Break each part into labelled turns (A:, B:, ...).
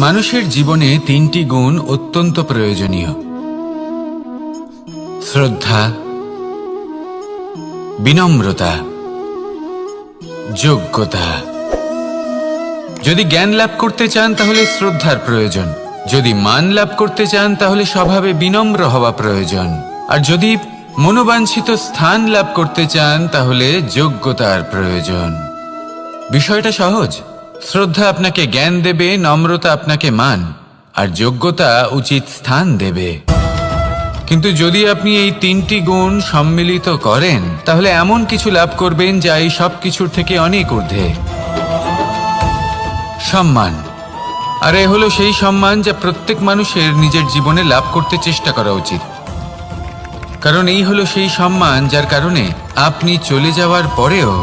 A: মানুষের জীবনে তিনটি গুণ অত্যন্ত প্রয়োজনীয়: শ্রদ্ধা, বিনম্রতা, যোগ্যতা। যদি জ্ঞান লাভ করতে চান তাহলে শ্রদ্ধার প্রয়োজন, যদি মান লাভ করতে চান তাহলে স্বভাবে বিনম্র হওয়া প্রয়োজন, আর যদি মনোবাঞ্ছিত স্থান লাভ করতে চান তাহলে যোগ্যতার প্রয়োজন। বিষয়টা সহজ। শ্রদ্ধা আপনাকে জ্ঞান দেবে, নম্রতা আপনাকে মান, আর যোগ্যতা উচিত স্থান দেবে। কিন্তু যদি আপনি এই তিনটি গুণ সম্মিলিত করেন তাহলে এমন কিছু লাভ করবেন যা এই সব কিছুর থেকে অনেক ঊর্ধ্বে: সম্মান। আর এ হলো সেই সম্মান যা প্রত্যেক মানুষের নিজের জীবনে লাভ করতে চেষ্টা করা উচিত। কারণ এই হলো সেই সম্মান যার কারণে আপনি চলে যাওয়ার পরেও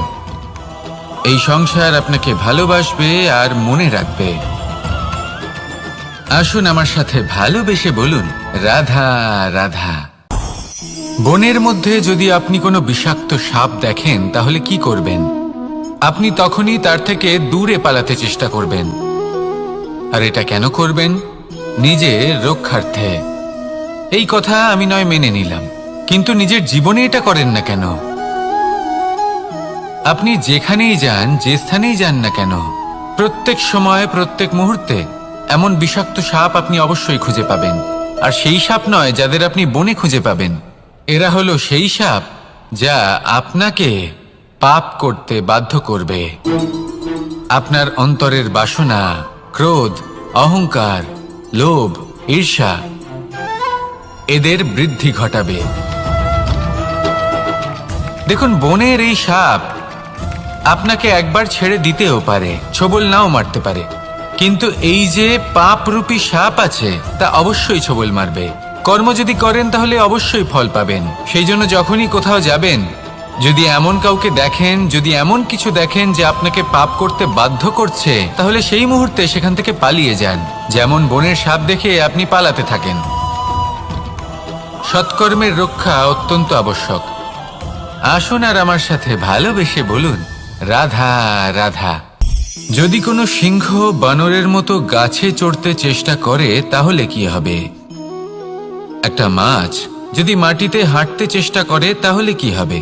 A: এই সংসার আপনাকে ভালোবাসবে আর মনে রাখবে। আসুন আমার সাথে ভালোবেসে বলুন, রাধা রাধা। বনের মধ্যে যদি আপনি কোনো বিষাক্ত সাপ দেখেন তাহলে কি করবেন? আপনি তখনই তার থেকে দূরে পালাতে চেষ্টা করবেন। আর এটা কেন করবেন? নিজের রক্ষার্থে। এই কথা আমি নয় মেনে নিলাম, কিন্তু নিজের জীবনে এটা করেন না কেন? আপনি যেখানেই যান, যে স্থানেই যান না কেন, প্রত্যেক সময় প্রত্যেক মুহূর্তে এমন বিষাক্ত সাপ আপনি অবশ্যই খুঁজে পাবেন। আর সেই সাপ নয় যাদের আপনি বনে খুঁজে পাবেন, এরা হলো সেই সাপ যা আপনাকে পাপ করতে বাধ্য করবে। আপনার অন্তরের বাসনা, ক্রোধ, অহংকার, লোভ, ঈর্ষা এদের বৃদ্ধি ঘটাবে। দেখুন, বনের এই সাপ আপনাকে একবার ছেড়ে দিতেও পারে, ছোবল নাও মারতে পারে, কিন্তু এই যে পাপরূপী সাপ আছে তা অবশ্যই ছোবল মারবে। কর্ম যদি করেন তাহলে অবশ্যই ফল পাবেন। সেই জন্য যখনই কোথাও যাবেন, যদি এমন কাউকে দেখেন, যদি এমন কিছু দেখেন যে আপনাকে পাপ করতে বাধ্য করছে, তাহলে সেই মুহূর্তে সেখান থেকে পালিয়ে যান। যেমন বনের সাপ দেখে আপনি পালাতে থাকেন। সৎকর্মের রক্ষা অত্যন্ত আবশ্যক। আসুন আর আমার সাথে ভালোবেসে বলুন, রাধা রাধা। যদি কোনো সিংহ বানরের মতো গাছে চড়তে চেষ্টা করে তাহলে কি হবে? একটা মাছ যদি মাটিতে হাঁটতে চেষ্টা করে তাহলে কি হবে?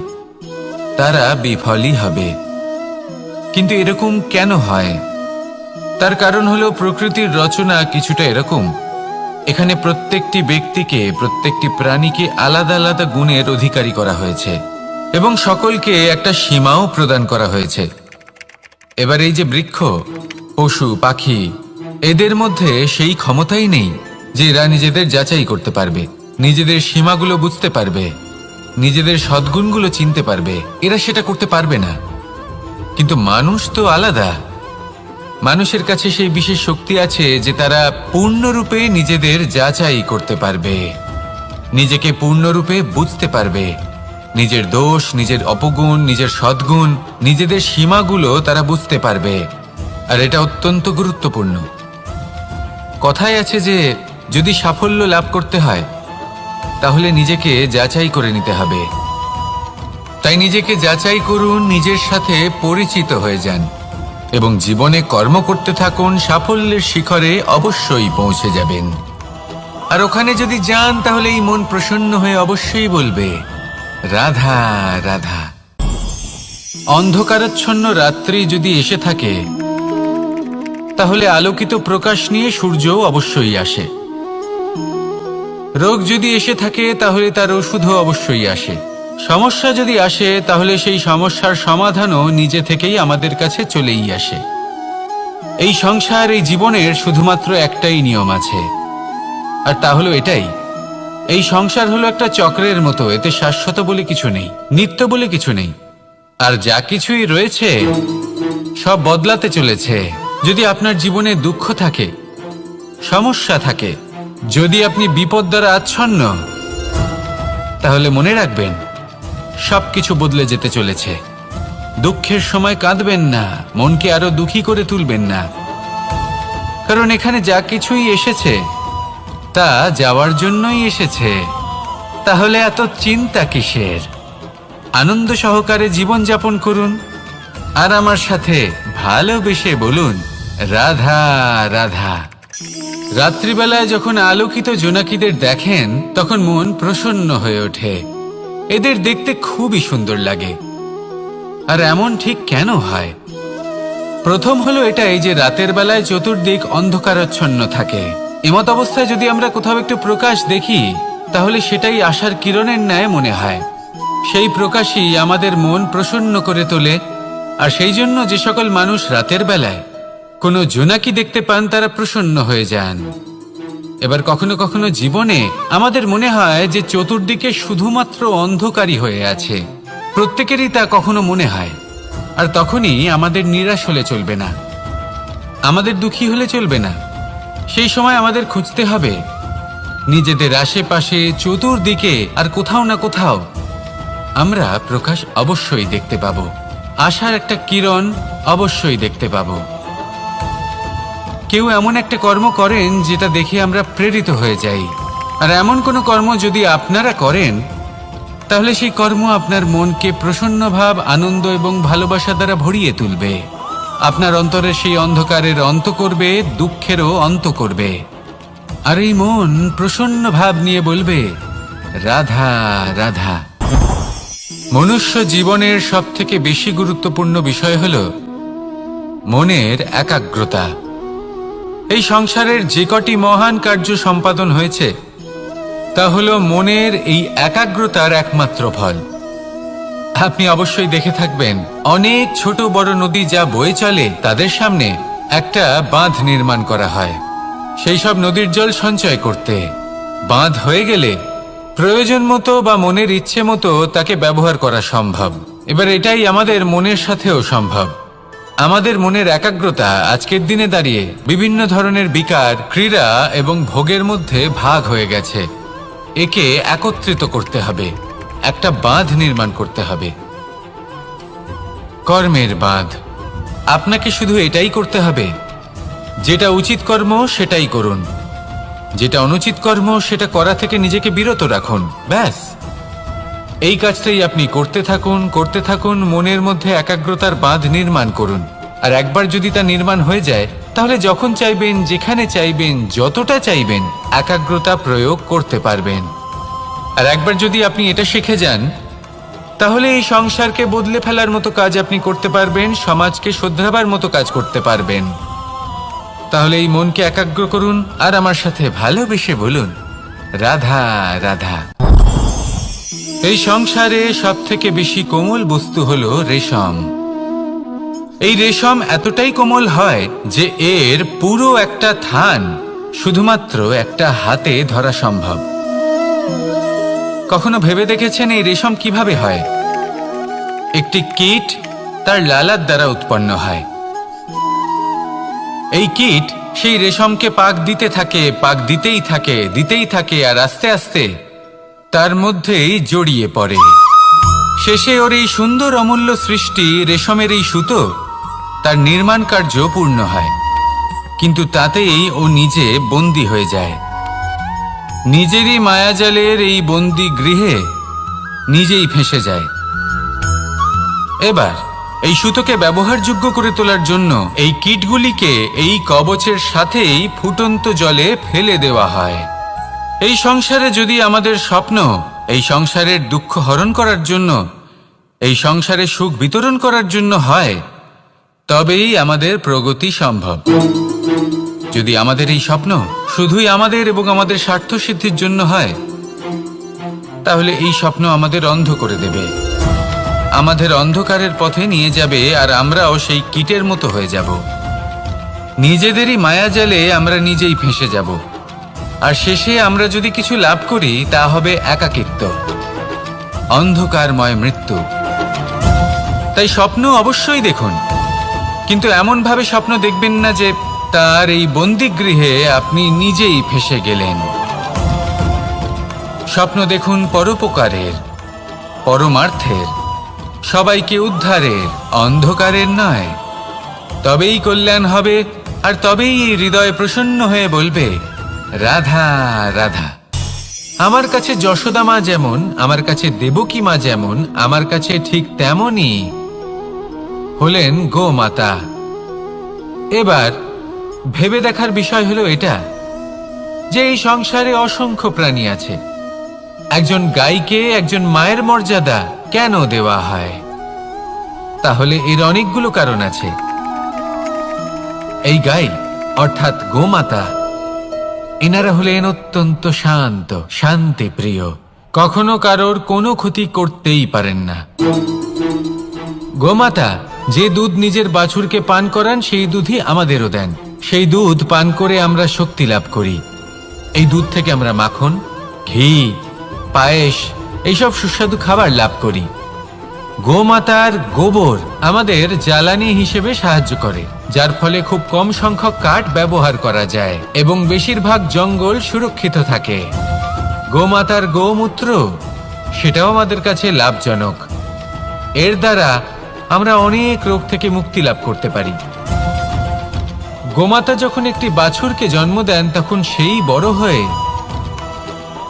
A: তারা বিফলই হবে। কিন্তু এরকম কেন হয়? তার কারণ হলো প্রকৃতির রচনা কিছুটা এরকম। এখানে প্রত্যেকটি ব্যক্তিকে, প্রত্যেকটি প্রাণীকে আলাদা আলাদা গুণের অধিকারী করা হয়েছে এবং সকলকে একটা সীমাও প্রদান করা হয়েছে। এবার এই যে বৃক্ষ, পশু, পাখি, এদের মধ্যে সেই ক্ষমতাই নেই যে এরা নিজেদের যাচাই করতে পারবে, নিজেদের সীমাগুলো বুঝতে পারবে, নিজেদের সদ্গুণগুলো চিনতে পারবে। এরা সেটা করতে পারবে না। কিন্তু মানুষ তো আলাদা। মানুষের কাছে সেই বিশেষ শক্তি আছে যে তারা পূর্ণরূপে নিজেদের যাচাই করতে পারবে, নিজেকে পূর্ণরূপে বুঝতে পারবে, নিজের দোষ, নিজের অপগুণ, নিজের সদ্গুণ, নিজেদের সীমাগুলো তারা বুঝতে পারবে। আর এটা অত্যন্ত গুরুত্বপূর্ণ। কথায় আছে যে যদি সাফল্য লাভ করতে হয় তাহলে নিজেকে যাচাই করে নিতে হবে। তাই নিজেকে যাচাই করুন, নিজের সাথে পরিচিত হয়ে যান এবং জীবনে কর্ম করতে থাকুন। সাফল্যের শিখরে অবশ্যই পৌঁছে যাবেন। আর ওখানে যদি যান তাহলে এই মন প্রসন্ন হয়ে অবশ্যই বলবে, রাধা রাধা। অন্ধকারাচ্ছন্ন রাত্রি যদি এসে থাকে তাহলে আলোকিত প্রকাশ নিয়ে সূর্যও অবশ্যই আসে। রোগ যদি এসে থাকে তাহলে তার ওষুধও অবশ্যই আসে। সমস্যা যদি আসে তাহলে সেই সমস্যার সমাধানও নিজে থেকেই আমাদের কাছে চলেই আসে। এই সংসার, এই জীবনের শুধুমাত্র একটাই নিয়ম আছে, আর তা হলো এটাই: এই সংসার হলো একটা চক্রের মতো। এতে শাশ্বত বলে কিছু নেই, নিত্য বলে কিছু নেই। আর যা কিছুই রয়েছে সব বদলাতে চলেছে। যদি আপনার জীবনে দুঃখ থাকে, সমস্যা থাকে, যদি আপনি বিপদ দ্বারা আচ্ছন্ন, তাহলে মনে রাখবেন সবকিছু বদলে যেতে চলেছে। দুঃখের সময় কাঁদবেন না, মনকে আরো দুঃখী করে তুলবেন না, কারণ এখানে যা কিছুই এসেছে তা যাওয়ার জন্যই এসেছে। তাহলে এত চিন্তা কিসের? আনন্দ সহকারে জীবন যাপন করুন আর আমার সাথে ভালোবেসে বলুন, রাধা রাধা। রাত্রিবেলায় যখন আলোকিত জোনাকিদের দেখেন তখন মন প্রসন্ন হয়ে ওঠে। এদের দেখতে খুবই সুন্দর লাগে। আর এমন ঠিক কেন হয়? প্রথম হলো এটাই যে রাতের বেলায় চতুর্দিক অন্ধকারাচ্ছন্ন থাকে। এমত অবস্থায় যদি আমরা কোথাও একটু প্রকাশ দেখি তাহলে সেটাই আশার কিরণের ন্যায় মনে হয়। সেই প্রকাশই আমাদের মন প্রসন্ন করে তোলে। আর সেই জন্য যে সকল মানুষ রাতের বেলায় কোনো জোনাকি দেখতে পান তারা প্রসন্ন হয়ে যান। এবার কখনো কখনো জীবনে আমাদের মনে হয় যে চতুর্দিকে শুধুমাত্র অন্ধকারই হয়ে আছে। প্রত্যেকেরই তা কখনো মনে হয়। আর তখনই আমাদের নিরাশ হলে চলবে না, আমাদের দুঃখী হলে চলবে না। সেই সময় আমাদের খুঁজতে হবে নিজেদের আশেপাশে চতুর্দিকে আর কোথাও না কোথাও আমরা প্রকাশ অবশ্যই দেখতে পাবো, আশার একটা কিরণ অবশ্যই দেখতে পাবো। কেউ এমন একটা কর্ম করেন যেটা দেখে আমরা প্রেরিত হয়ে যাই। আর এমন কোনো কর্ম যদি আপনারা করেন তাহলে সেই কর্ম আপনার মনকে প্রসন্ন ভাব, আনন্দ এবং ভালোবাসা দ্বারা ভরিয়ে তুলবে। আপনার অন্তরের সেই অন্ধকারের অন্ত করবে, দুঃখেরও অন্ত করবে। আর এই মন প্রসন্ন ভাব নিয়ে বলবে, রাধা রাধা। মনুষ্য জীবনের সবথেকে বেশি গুরুত্বপূর্ণ বিষয় হল মনের একাগ্রতা। এই সংসারের যে কটি মহান কার্য সম্পাদন হয়েছে তা হলো মনের এই একাগ্রতার একমাত্র ফল। আপনি অবশ্যই দেখে থাকবেন অনেক ছোট বড় নদী যা বয়ে চলে তাদের সামনে একটা বাঁধ নির্মাণ করা হয় সেই সব নদীর জল সঞ্চয় করতে। বাঁধ হয়ে গেলে প্রয়োজন মতো বা মনের ইচ্ছে মতো তাকে ব্যবহার করা সম্ভব। এবার এটাই আমাদের মনের সাথেও সম্ভব। আমাদের মনের একাগ্রতা আজকের দিনে দাঁড়িয়ে বিভিন্ন ধরনের বিকার, ক্রীড়া এবং ভোগের মধ্যে ভাগ হয়ে গেছে। একে একত্রিত করতে হবে, একটা বাঁধ নির্মাণ করতে হবে, কর্মের বাঁধ। আপনাকে শুধু এটাই করতে হবে, যেটা উচিত কর্ম সেটাই করুন, যেটা অনুচিত কর্ম সেটা করা থেকে নিজেকে বিরত রাখুন। ব্যাস, এই কাজটাই আপনি করতে থাকুন, মনের মধ্যে একাগ্রতার বাঁধ নির্মাণ করুন। আর একবার যদি তা নির্মাণ হয়ে যায় তাহলে যখন চাইবেন, যেখানে চাইবেন, যতটা চাইবেন একাগ্রতা প্রয়োগ করতে পারবেন। আর একবার যদি আপনি এটা শিখে যান তাহলে এই সংসারকে বদলে ফেলার মতো কাজ আপনি করতে পারবেন, সমাজকে শোধরাবার মতো কাজ করতে পারবেন। তাহলে এই মনকে একাগ্র করুন আর আমার সাথে ভালোবেসে বলুন, রাধা রাধা। এই সংসারে সবথেকে বেশি কোমল বস্তু হলো রেশম। এই রেশম এতটাই কোমল হয় যে এর পুরো একটা থান শুধুমাত্র একটা হাতে ধরা সম্ভব। কখনো ভেবে দেখেছেন এই রেশম কিভাবে হয়? একটি কীট তার লালার দ্বারা উৎপন্ন হয়। এই কীট সেই রেশমকে পাক দিতে থাকে, পাক দিতেই থাকে আর আস্তে আস্তে তার মধ্যেই জড়িয়ে পড়ে। শেষে ওর এই সুন্দর অমূল্য সৃষ্টি রেশমের এই সুতো তার নির্মাণ কার্য পূর্ণ হয়। কিন্তু তাতেই ও নিজে বন্দী হয়ে যায়। নিজেরই মায়াজালের এই বন্দী গৃহে নিজেই ফেঁসে যায়। এবার এই সুতোকে ব্যবহারযোগ্য করে তোলার জন্য এই কীটগুলিকে এই কবচের সাথেই ফুটন্ত জলে ফেলে দেওয়া হয়। এই সংসারে যদি আমাদের স্বপ্ন এই সংসারের দুঃখ হরণ করার জন্য, এই সংসারে সুখ বিতরণ করার জন্য হয়, তবেই আমাদের প্রগতি সম্ভব। যদি আমাদের এই স্বপ্ন শুধুই আমাদের এবং আমাদের স্বার্থ সিদ্ধির জন্য হয় তাহলে এই স্বপ্ন আমাদের অন্ধ করে দেবে, আমাদের অন্ধকারের পথে নিয়ে যাবে আর আমরাও সেই কীটের মতো হয়ে যাব। নিজেদেরই মায়াজালে আমরা নিজেই ফেঁসে যাব। আর শেষে আমরা যদি কিছু লাভ করি তা হবে একাকিত্ব, অন্ধকারময় মৃত্যু। তাই স্বপ্ন অবশ্যই দেখুন, কিন্তু এমনভাবে স্বপ্ন দেখবেন না যে তার এই বন্দিগৃহে আপনি নিজেই ফেঁসে গেলেন। স্বপ্ন দেখুন পরোপকারের, পরমার্থের, সবাইকে উদ্ধারের, অন্ধকারের নয়। তবেই কল্যাণ হবে আর তবেই এই হৃদয় প্রসন্ন হয়ে বলবে, রাধা রাধা। আমার কাছে যশোদা মা যেমন, আমার কাছে দেবকী মা যেমন, আমার কাছে ঠিক তেমনই হলেন গোমাতা। এবার ভেবে দেখার বিষয় হলো এটা যে এই সংসারে অসংখ্য প্রাণী আছে, একজন গাইকে একজন মায়ের মর্যাদা কেন দেওয়া হয়? তাহলে এর অনেকগুলো কারণ আছে। এই গাই অর্থাৎ গোমাতা, এনারা হলেন অত্যন্ত শান্ত, শান্তিপ্রিয়, কখনো কারোর কোনো ক্ষতি করতেই পারেন না। গোমাতা যে দুধ নিজের বাছুরকে পান করান সেই দুধই আমাদেরও দেন। সেই দুধ পান করে আমরা শক্তি লাভ করি। এই দুধ থেকে আমরা মাখন, ঘি, পায়েস এইসব সুস্বাদু খাবার লাভ করি। গোমাতার গোবর আমাদের জ্বালানি হিসেবে সাহায্য করে, যার ফলে খুব কম সংখ্যক কাঠ ব্যবহার করা যায় এবং বেশিরভাগ জঙ্গল সুরক্ষিত থাকে। গোমাতার গোমূত্র সেটাও আমাদের কাছে লাভজনক। এর দ্বারা আমরা অনেক রোগ থেকে মুক্তি লাভ করতে পারি। গোমাতা যখন একটি বাছুরকে জন্ম দেন তখন সেই বড় হয়ে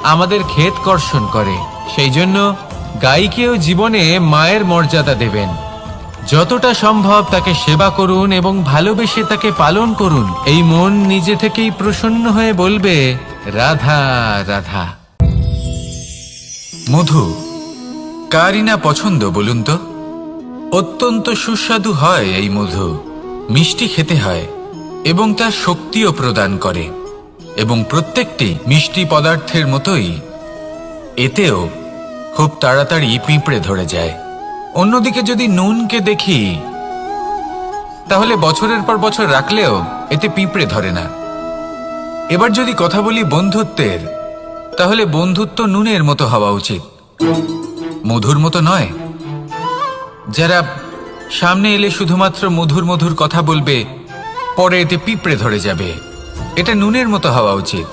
A: আমাদের ক্ষেত কর্ষণ করে। সেই জন্য গাইকেও জীবনে মায়ের মর্যাদা দেবেন। যতটা সম্ভব তাকে সেবা করুন এবং ভালোবেসে তাকে পালন করুন। এই মন নিজে থেকেই প্রসন্ন হয়ে বলবে, রাধা রাধা। মধু কারই না পছন্দ বলুন তো? অত্যন্ত সুস্বাদু হয় এই মধু, মিষ্টি খেতে হয় এবং তা শক্তিও প্রদান করে। এবং প্রত্যেকটি মিষ্টি পদার্থের মতোই এতেও খুব তাড়াতাড়ি পিঁপড়ে ধরে যায়। অন্যদিকে যদি নুনকে দেখি তাহলে বছরের পর বছর রাখলেও এতে পিঁপড়ে ধরে না। এবার যদি কথা বলি বন্ধুত্বের, তাহলে বন্ধুত্ব নুনের মতো হওয়া উচিত, মধুর মতো নয়। যারা সামনে এলে শুধুমাত্র মধুর মধুর কথা বলবে, পরে এতে পিঁপড়ে ধরে যাবে, এটা নুনের মতো হওয়া উচিত।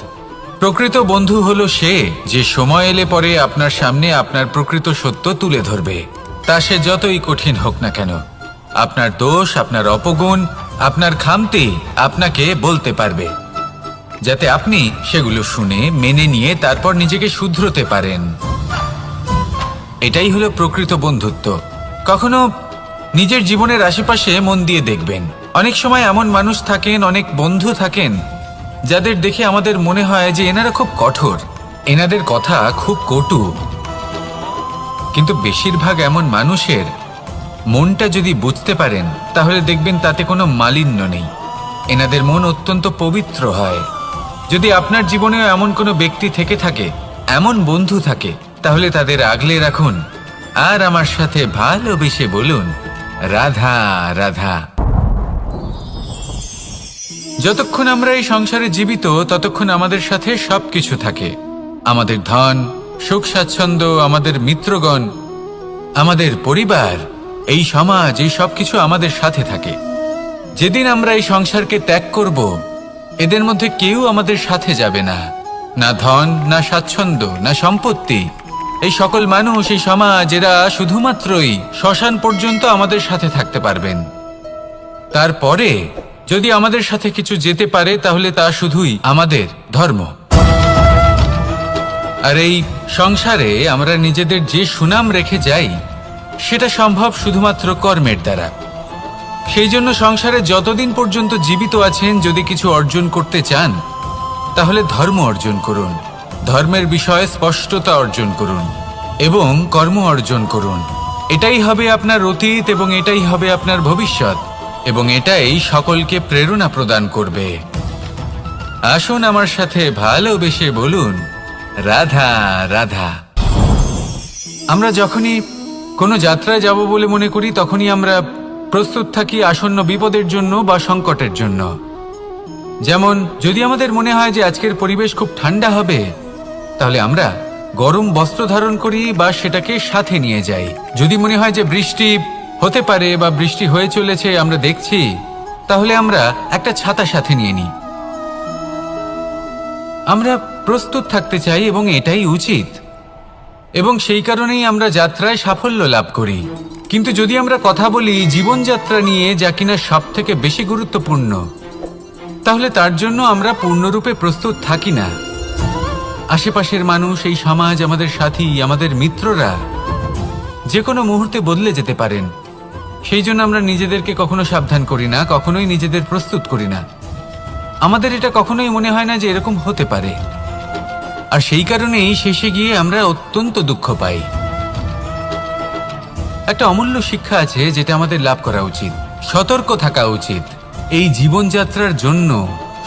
A: প্রকৃত বন্ধু হলো সে যে সময় এলে পরে আপনার সামনে আপনার প্রকৃত সত্য তুলে ধরবে, তা সে যতই কঠিন হোক না কেন। আপনার দোষ, আপনার অপগুণ, আপনার খামতি আপনাকে বলতে পারবে, যাতে আপনি সেগুলো শুনে মেনে নিয়ে তারপর নিজেকে শুধরোতে পারেন। এটাই হলো প্রকৃত বন্ধুত্ব। কখনো নিজের জীবনের আশেপাশে মন দিয়ে দেখবেন, অনেক সময় এমন মানুষ থাকেন, অনেক বন্ধু থাকেন যাদের দেখে আমাদের মনে হয় যে এনারা খুব কঠোর, এনাদের কথা খুব কটু। কিন্তু বেশিরভাগ এমন মানুষের মনটা যদি বুঝতে পারেন তাহলে দেখবেন তাতে কোনো মালিন্য নেই, এনাদের মন অত্যন্ত পবিত্র হয়। যদি আপনার জীবনেও এমন কোনো ব্যক্তি থেকে থাকে, এমন বন্ধু থাকে, তাহলে তাদের আগলে রাখুন আর আমার সাথে ভালোবেসে বলুন, রাধা রাধা। যতক্ষণ আমরা এই সংসারে জীবিত ততক্ষণ আমাদের সাথে সবকিছু থাকে, আমাদের ধন, সুখ স্বাচ্ছন্দ্য, আমাদের মিত্রগণ, আমাদের পরিবার, এই সমাজ, এই সবকিছু আমাদের সাথে থাকে। যেদিন আমরা এই সংসারকে ত্যাগ করব, এদের মধ্যে কেউ আমাদের সাথে যাবে না, না ধন, না স্বাচ্ছন্দ্য, না সম্পত্তি। এই সকল মানুষ, এই সমাজ, এরা শুধুমাত্রই শ্মশান পর্যন্ত আমাদের সাথে থাকতে পারবেন। তারপরে যদি আমাদের সাথে কিছু যেতে পারে তাহলে তা শুধুই আমাদের ধর্ম। আর এই সংসারে আমরা নিজেদের যে সুনাম রেখে যাই সেটা সম্ভব শুধুমাত্র কর্মের দ্বারা। সেই জন্য সংসারে যতদিন পর্যন্ত জীবিত আছেন, যদি কিছু অর্জন করতে চান তাহলে ধর্ম অর্জন করুন, ধর্মের বিষয়ে স্পষ্টতা অর্জন করুন এবং কর্ম অর্জন করুন। এটাই হবে আপনার অতীত এবং এটাই হবে আপনার ভবিষ্যৎ, এবং এটাই সকলকে প্রেরণা প্রদান করবে। আসুন আমার সাথে ভালোবেসে বলুন, রাধা রাধা। আমরা যখনই কোনো যাত্রায় যাব বলে মনে করি তখনই আমরা প্রস্তুত থাকি আসন্ন বিপদের জন্য বা সংকটের জন্য। যেমন যদি আমাদের মনে হয় যে আজকের পরিবেশ খুব ঠান্ডা হবে, তাহলে আমরা গরম বস্ত্র ধারণ করি বা সেটাকে সাথে নিয়ে যাই। যদি মনে হয় যে বৃষ্টি হতে পারে বা বৃষ্টি হয়ে চলেছে, আমরা দেখছি, তাহলে আমরা একটা ছাতা সাথে নিয়ে নিই। আমরা প্রস্তুত থাকতে চাই এবং এটাই উচিত, এবং সেই কারণেই আমরা যাত্রায় সাফল্য লাভ করি। কিন্তু যদি আমরা কথা বলি জীবনযাত্রা নিয়ে, যা কিনা সব থেকে বেশি গুরুত্বপূর্ণ, তাহলে তার জন্য আমরা পূর্ণরূপে প্রস্তুত থাকি না। আশেপাশের মানুষ, এই সমাজ, আমাদের সাথী, আমাদের মিত্ররা যে কোনো মুহূর্তে বদলে যেতে পারেন। সেই জন্য আমরা নিজেদেরকে কখনো সাবধান করি না, কখনোই নিজেদের প্রস্তুত করি না। আমাদের এটা কখনোই মনে হয় না যে এরকম হতে পারে, আর সেই কারণেই শেষে গিয়ে আমরা অত্যন্ত দুঃখ পাই। একটা অমূল্য শিক্ষা আছে যেটা আমাদের লাভ করা উচিত। সতর্ক থাকা উচিত। এই জীবনযাত্রার জন্য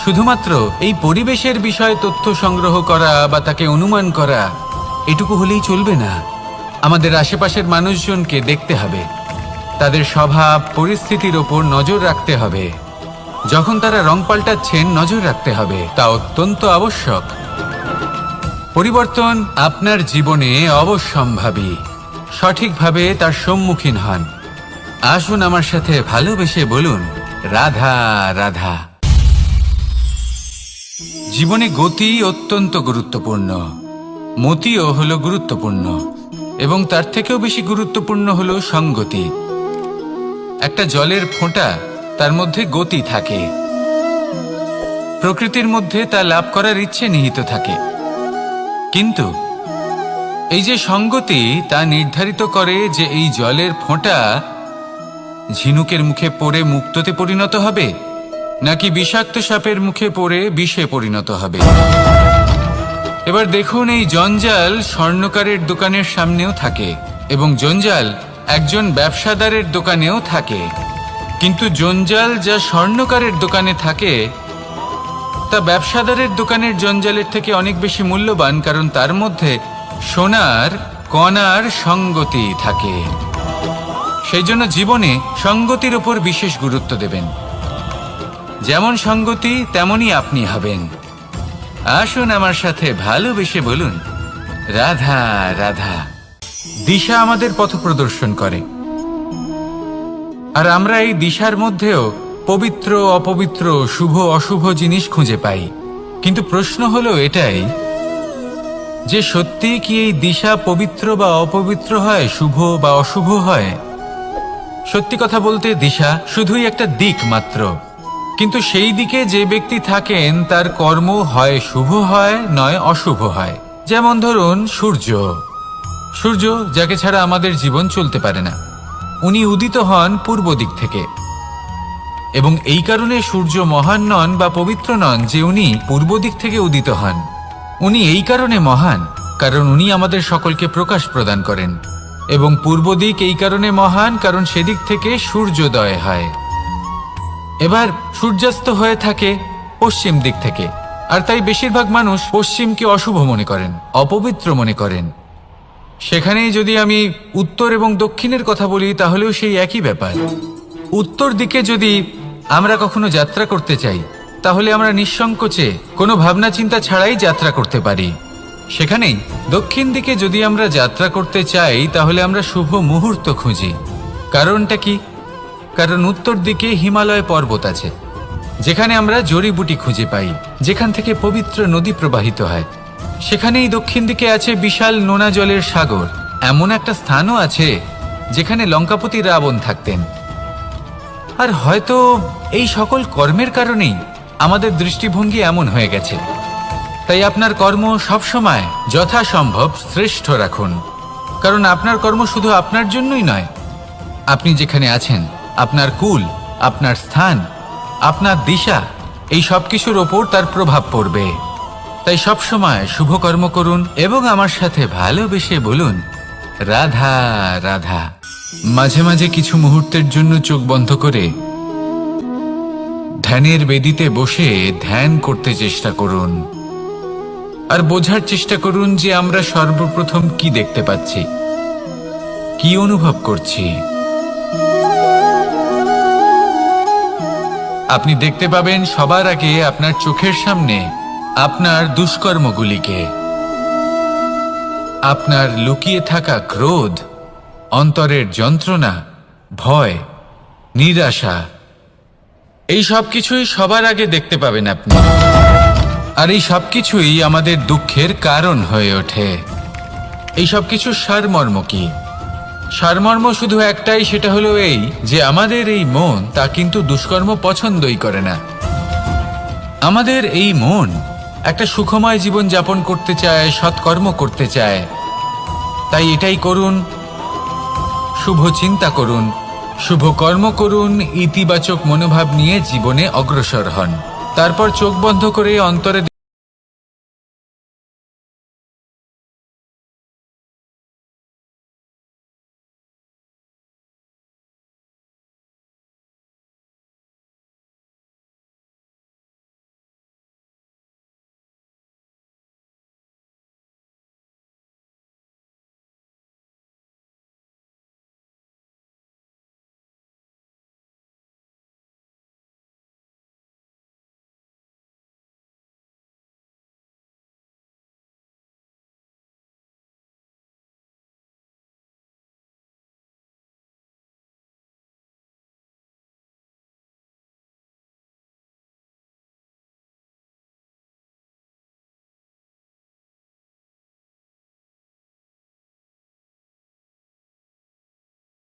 A: শুধুমাত্র এই পরিবেশের বিষয়ে তথ্য সংগ্রহ করা বা তাকে অনুমান করা এটুকু হলেই চলবে না। আমাদের আশেপাশের মানুষজনকে দেখতে হবে, তাদের স্বভাব পরিস্থিতির ওপর নজর রাখতে হবে। যখন তারা রং পাল্টাচ্ছেন নজর রাখতে হবে, তা অত্যন্ত আবশ্যক। পরিবর্তন আপনার জীবনে অবশ্যম্ভাবী। সঠিকভাবে তার সম্মুখীন হন। আসুন আমার সাথে ভালোবেসে বলুন, রাধা রাধা। জীবনে গতি অত্যন্ত গুরুত্বপূর্ণ, মতিও হলো গুরুত্বপূর্ণ, এবং তার থেকেও বেশি গুরুত্বপূর্ণ হলো সঙ্গতি। একটা জলের ফোঁটা, তার মধ্যে গতি থাকে। প্রকৃতির মধ্যে তা লাভ করার ইচ্ছে নিহিত থাকে, কিন্তু এই যে সঙ্গতি তা নির্ধারিত করে যে এই জলের ফোঁটা ঝিনুকের মুখে পড়ে মুক্তোতে পরিণত হবে নাকি বিষাক্ত সাপের মুখে পড়ে বিষে পরিণত হবে। এবার দেখুন, এই জঞ্জাল স্বর্ণকারের দোকানের সামনেও থাকে এবং জঞ্জাল একজন ব্যবসাদারের দোকানেও থাকে, কিন্তু জঞ্জাল যা স্বর্ণকারের দোকানে থাকে তা ব্যবসাদারের দোকানের জঞ্জালের থেকে অনেক বেশি মূল্যবান, কারণ তার মধ্যে সোনার কণার সঙ্গতি থাকে। সেই জন্য জীবনে সঙ্গতির ওপর বিশেষ গুরুত্ব দেবেন। যেমন সঙ্গতি তেমনই আপনি হবেন। আসুন আমার সাথে ভালোবেসে বলুন, রাধা রাধা। দিশা আমাদের পথ প্রদর্শন করে, আর আমরা এই দিশার মধ্যেও পবিত্র অপবিত্র, শুভ অশুভ জিনিস খুঁজে পাই। কিন্তু প্রশ্ন হলো এটাই যে সত্যি কি এই দিশা পবিত্র বা অপবিত্র হয়, শুভ বা অশুভ হয়? সত্যি কথা বলতে দিশা শুধুই একটা দিক মাত্র, কিন্তু সেই দিকে যে ব্যক্তি থাকেন তার কর্ম হয় শুভ হয় নয় অশুভ হয়। যেমন ধরুন সূর্য, সূর্য যাকে ছাড়া আমাদের জীবন চলতে পারে না, উনি উদিত হন পূর্ব দিক থেকে, এবং এই কারণে সূর্য মহান নন বা পবিত্র নন যে উনি পূর্ব দিক থেকে উদিত হন। উনি এই কারণে মহান কারণ উনি আমাদের সকলকে প্রকাশ প্রদান করেন, এবং পূর্ব দিক এই কারণে মহান কারণ সেদিক থেকে সূর্যোদয় হয়। এবার সূর্যাস্ত হয়ে থাকে পশ্চিম দিক থেকে, আর তাই বেশিরভাগ মানুষ পশ্চিমকে অশুভ মনে করেন, অপবিত্র মনে করেন। সেখানেই যদি আমি উত্তর এবং দক্ষিণের কথা বলি তাহলেও সেই একই ব্যাপার। উত্তর দিকে যদি আমরা কখনো যাত্রা করতে চাই তাহলে আমরা নিঃসংকোচে কোনো ভাবনা চিন্তা ছাড়াই যাত্রা করতে পারি। সেখানেই দক্ষিণ দিকে যদি আমরা যাত্রা করতে চাই তাহলে আমরা শুভ মুহূর্ত খুঁজি। কারণটা কি? কারণ উত্তর দিকে হিমালয় পর্বত আছে, যেখানে আমরা জড়িবুটি খুঁজে পাই, যেখান থেকে পবিত্র নদী প্রবাহিত হয়। সেখানেই দক্ষিণ দিকে আছে বিশাল নোনা জলের সাগর। এমন একটা স্থানও আছে যেখানে লঙ্কাপতি রাবণ থাকতেন। আর হয়তো এই সকল কর্মের কারণেই আমাদের দৃষ্টিভঙ্গি এমন হয়ে গেছে। তাই আপনার কর্ম সবসময় যথাসম্ভব শ্রেষ্ঠ রাখুন, কারণ আপনার কর্ম শুধু আপনার জন্যই নয়। আপনি যেখানে আছেন, আপনার কুল, আপনার স্থান, আপনার দিশা, এই সব কিছুর ওপর তার প্রভাব পড়বে। তাই সবসময় শুভ কর্ম করুন এবং আমার সাথে ভালোবেসে বলুন, রাধা রাধা। মাঝে মাঝে কিছু মুহূর্তের জন্য চোখ বন্ধ করে ধ্যানের বেদিতে বসে ধ্যান করতে চেষ্টা করুন, আর বোঝার চেষ্টা করুন যে আমরা সর্বপ্রথম কি দেখতে পাচ্ছি, কি অনুভব করছি। আপনি দেখতে পাবেন সবার আগে আপনার চোখের সামনে আপনার দুষ্কর্মগুলিকে, আপনার লুকিয়ে থাকা ক্রোধ, অন্তরের যন্ত্রণা, ভয়, নিরাশা, এই সব কিছুই সবার আগে দেখতে পাবেন আপনি। আর এই সব কিছুই আমাদের দুঃখের কারণ হয়ে ওঠে। এই সব কিছুর সারমর্ম কি? সারমর্ম শুধু একটাই, সেটা হলো এই যে আমাদের এই মন তা কিন্তু দুষ্কর্ম পছন্দই করে না। আমাদের এই মন একটা সুখময় জীবন যাপন করতে চায়, সৎকর্ম করতে চায়। তাই এটাই করুন, শুভ চিন্তা করুন, শুভ কর্ম করুন, ইতিবাচক মনোভাব নিয়ে জীবনে অগ্রসর হন। তারপর চোখ বন্ধ করে অন্তরে